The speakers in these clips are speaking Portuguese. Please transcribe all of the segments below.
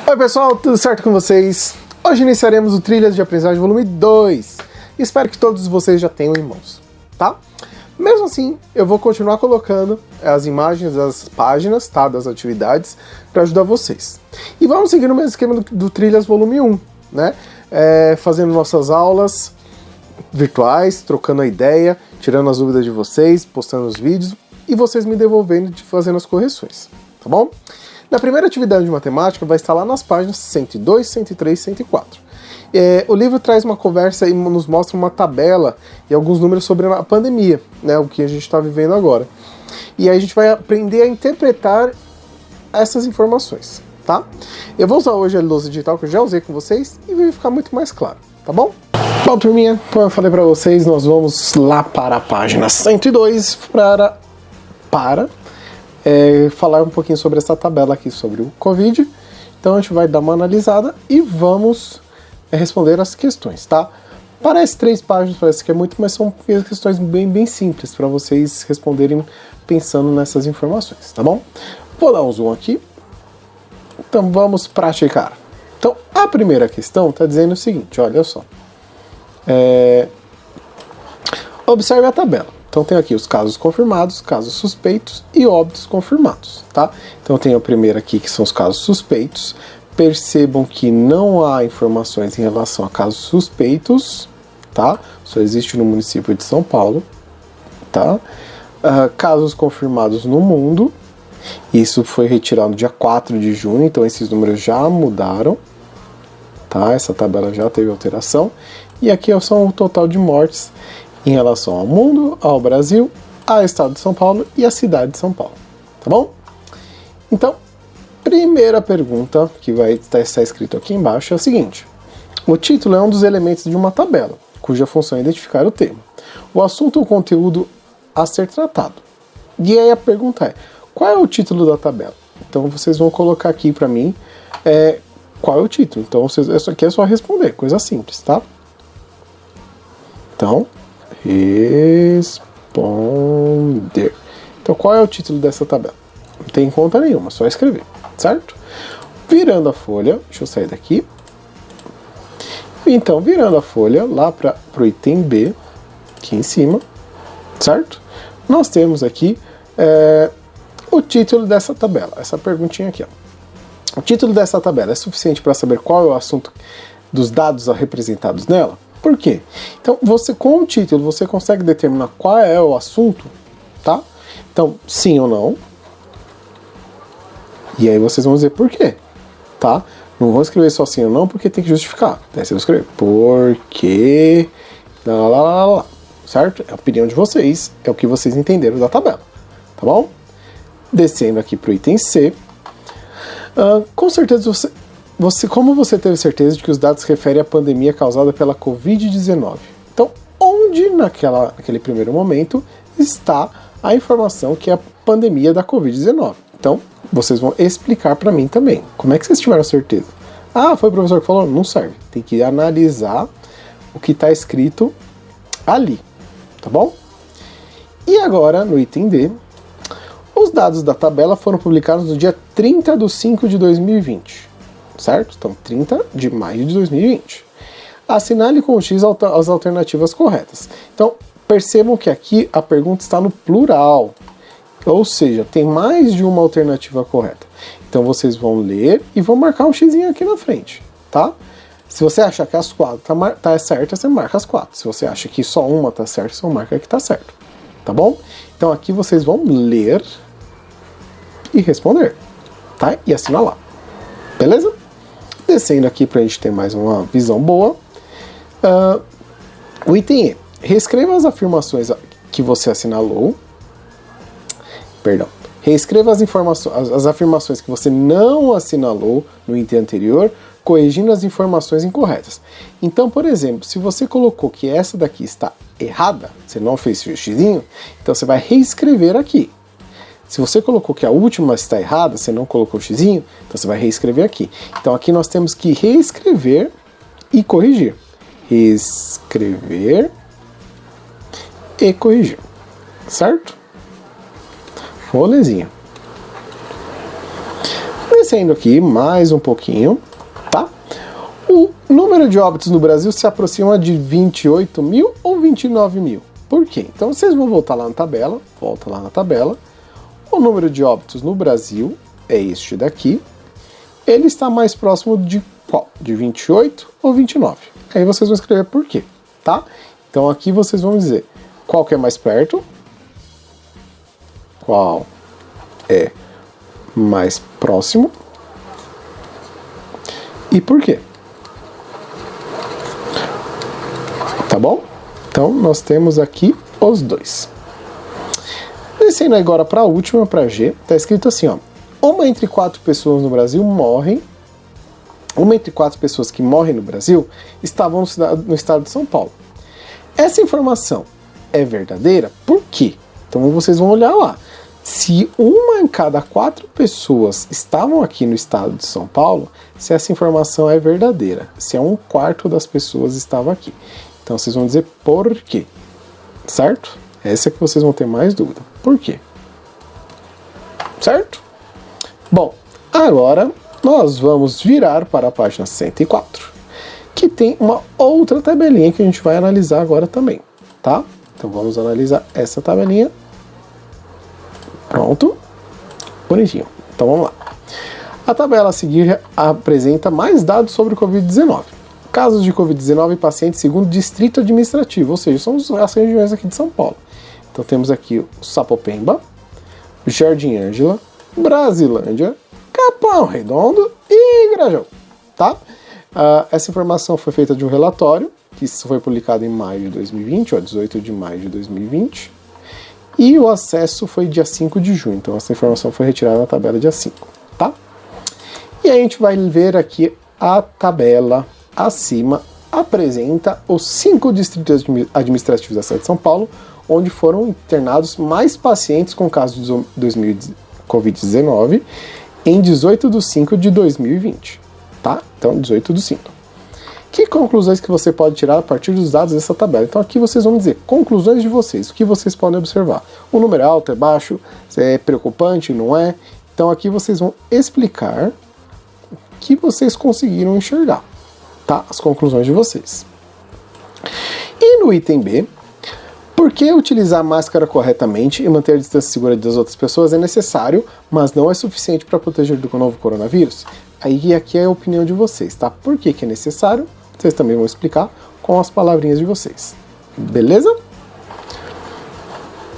Oi pessoal, tudo certo com vocês? Hoje iniciaremos o Trilhas de Aprendizagem volume 2. Espero que todos vocês já tenham em mãos, tá? Mesmo assim, eu vou continuar colocando as imagens das páginas, tá? Das atividades, para ajudar vocês. E vamos seguir no mesmo esquema do Trilhas volume 1, né? Fazendo nossas aulas virtuais, trocando a ideia, tirando as dúvidas de vocês, postando os vídeos e vocês me devolvendo e fazendo as correções, tá bom? Na primeira atividade de matemática vai estar lá nas páginas 102, 103 e 104. O livro traz uma conversa e nos mostra uma tabela e alguns números sobre a pandemia, né, o que a gente está vivendo agora. E aí a gente vai aprender a interpretar essas informações, tá? Eu vou usar hoje a lousa digital que eu já usei com vocês e vai ficar muito mais claro, tá bom? Bom, turminha, como eu falei para vocês, nós vamos lá para a página 102 para falar um pouquinho sobre essa tabela aqui sobre o Covid. Então a gente vai dar uma analisada e vamos responder as questões, tá? Parece 3 páginas, parece que é muito, mas são questões bem simples para vocês responderem pensando nessas informações, tá bom? Vou dar um zoom aqui. Então vamos praticar. Então a primeira questão está dizendo o seguinte, olha só. Observe a tabela. Então tem aqui os casos confirmados, casos suspeitos e óbitos confirmados, tá? Então tem a primeira aqui que são os casos suspeitos. Percebam que não há informações em relação a casos suspeitos, tá? Só existe no município de São Paulo, tá? Casos confirmados no mundo. Isso foi retirado no dia 4 de junho, então esses números já mudaram, tá? Essa tabela já teve alteração. E aqui são o total de mortes em relação ao mundo, ao Brasil, ao estado de São Paulo e à cidade de São Paulo, tá bom? Então, primeira pergunta que vai estar escrito aqui embaixo é o seguinte: o título é um dos elementos de uma tabela, cuja função é identificar o tema. O assunto ou conteúdo a ser tratado. E aí a pergunta é, qual é o título da tabela? Então vocês vão colocar aqui para mim qual é o título. Então isso aqui é só responder, coisa simples, tá? Então, responder. Então, qual é o título dessa tabela? Não tem conta nenhuma, só escrever, certo? Virando a folha, deixa eu sair daqui. Então, virando a folha lá para o item B, aqui em cima, certo? Nós temos aqui o título dessa tabela, essa perguntinha aqui, ó. O título dessa tabela é suficiente para saber qual é o assunto dos dados representados nela? Por quê? Então, com o título, você consegue determinar qual é o assunto, tá? Então, sim ou não. E aí vocês vão dizer por quê, tá? Não vão escrever só sim ou não, porque tem que justificar. Daí você vai escrever porque... certo? É a opinião de vocês, é o que vocês entenderam da tabela, tá bom? Descendo aqui para o item C. Com certeza como você teve certeza de que os dados se referem à pandemia causada pela Covid-19? Então, onde naquele primeiro momento está a informação que é a pandemia da Covid-19? Então, vocês vão explicar para mim também. Como é que vocês tiveram certeza? Ah, foi o professor que falou? Não serve. Tem que analisar o que está escrito ali, tá bom? E agora, no item D, os dados da tabela foram publicados no dia 30 de 5 de 2020. Certo? Então, 30 de maio de 2020. Assinale com o X as alternativas corretas. Então, percebam que aqui a pergunta está no plural. Ou seja, tem mais de uma alternativa correta. Então, vocês vão ler e vão marcar um xizinho aqui na frente, tá? Se você achar que as 4 tá certa, você marca as 4. Se você acha que só uma tá certa, você marca que tá certo. Tá bom? Então, aqui vocês vão ler e responder, tá? E assinalar. Beleza? Descendo aqui para a gente ter mais uma visão boa. O item E. Reescreva as afirmações que você assinalou. Perdão. Reescreva as afirmações que você não assinalou no item anterior, corrigindo as informações incorretas. Então, por exemplo, se você colocou que essa daqui está errada, você não fez o xizinho, então você vai reescrever aqui. Se você colocou que a última está errada, você não colocou o xizinho, então você vai reescrever aqui. Então aqui nós temos que reescrever e corrigir. Reescrever e corrigir. Certo? Molezinha. Descendo aqui mais um pouquinho, tá? O número de óbitos no Brasil se aproxima de 28 mil ou 29 mil. Por quê? Então vocês vão voltar lá na tabela, volta lá na tabela. O número de óbitos no Brasil é este daqui. Ele está mais próximo de qual? De 28 ou 29? Aí vocês vão escrever por quê, tá? Então aqui vocês vão dizer qual que é mais perto, qual é mais próximo e por quê. Tá bom? Então nós temos aqui os dois. Descendo agora para a última, para G, tá escrito assim, ó. Uma entre 4 pessoas no Brasil morrem. Uma entre 4 pessoas que morrem no Brasil estavam no estado de São Paulo. Essa informação é verdadeira? Por quê? Então vocês vão olhar lá. Se uma em cada 4 pessoas estavam aqui no estado de São Paulo, se essa informação é verdadeira. Se é 1/4 das pessoas estavam aqui. Então vocês vão dizer por quê. Certo? Essa é que vocês vão ter mais dúvida. Por quê? Certo? Bom, agora nós vamos virar para a página 104, que tem uma outra tabelinha que a gente vai analisar agora também, tá? Então vamos analisar essa tabelinha. Pronto. Bonitinho. Então vamos lá. A tabela a seguir apresenta mais dados sobre o Covid-19. Casos de Covid-19 em pacientes segundo distrito administrativo, ou seja, são as regiões aqui de São Paulo. Então temos aqui o Sapopemba, Jardim Ângela, Brasilândia, Capão Redondo e Grajaú, tá? Essa informação foi feita de um relatório, que foi publicado em maio de 2020, ó, 18 de maio de 2020, e o acesso foi dia 5 de junho, então essa informação foi retirada da tabela dia 5, tá? E a gente vai ver aqui a tabela acima, apresenta os 5 distritos administrativos da cidade de São Paulo, onde foram internados mais pacientes com casos de Covid-19 em 18/5/2020, tá? Então, 18/5. Que conclusões que você pode tirar a partir dos dados dessa tabela? Então, aqui vocês vão dizer conclusões de vocês, o que vocês podem observar. O número é alto, é baixo, se é preocupante, não é? Então, aqui vocês vão explicar o que vocês conseguiram enxergar, tá? As conclusões de vocês. E no item B, por que utilizar máscara corretamente e manter a distância segura das outras pessoas é necessário, mas não é suficiente para proteger do novo coronavírus? Aí aqui é a opinião de vocês, tá? Por que é necessário? Vocês também vão explicar com as palavrinhas de vocês. Beleza?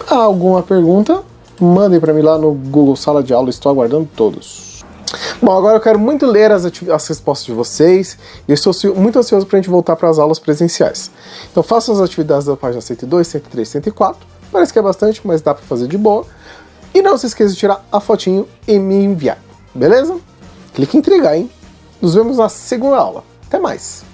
Alguma pergunta? Mandem para mim lá no Google Sala de Aula, estou aguardando todos. Bom, agora eu quero muito ler as respostas de vocês e eu estou muito ansioso para a gente voltar para as aulas presenciais. Então façam as atividades da página 102, 103, 104. Parece que é bastante, mas dá para fazer de boa. E não se esqueça de tirar a fotinho e me enviar, beleza? Clique em entregar, hein? Nos vemos na segunda aula. Até mais!